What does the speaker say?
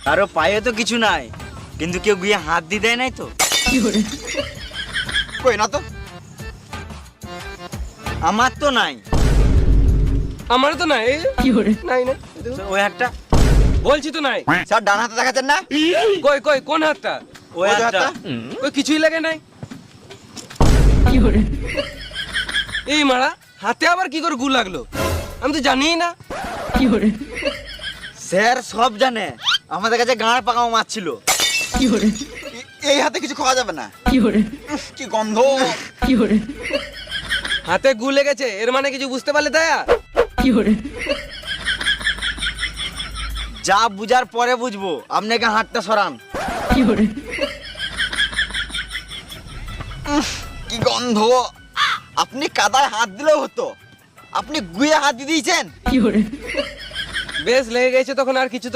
কারো পায়ে তো কিছু নাই, কিন্তু কেউ গিয়ে হাত দিয়ে দেয় নাই তো। কই না তো। আমার তো নাই। আমারও তো নাই। নাই না, ওই হাতটা, বলছি তো নাই। স্যার ডান হাতে দেখাচ্ছেন না? কই কই কোন হাতটা? ওই ওই হাতটা। হাতটা। কই কিছুই লাগে নাই। এই মারা হাতে আবার কি করে গু লাগলো? আমি তো জানিই না। স্যার সব জানে, আমাদের কাছে গাঁড় পাকাও মাছ ছিল। এই হাতে কিছু খাওয়া যাবে না। কি গন্ধ। হাতে গু লেগেছে, এর মানে কিছু বুঝতে পারলে দয়া? যা বুঝার পরে বুঝবো, আপনাকে হাতটা সরান। কি গন্ধ। আপনি কাদায় হাত দিলেও হতো, আপনি গুয়ে হাত দিয়ে দিয়েছেন। বেশ লেগে গেছে তখন আর কিছু তো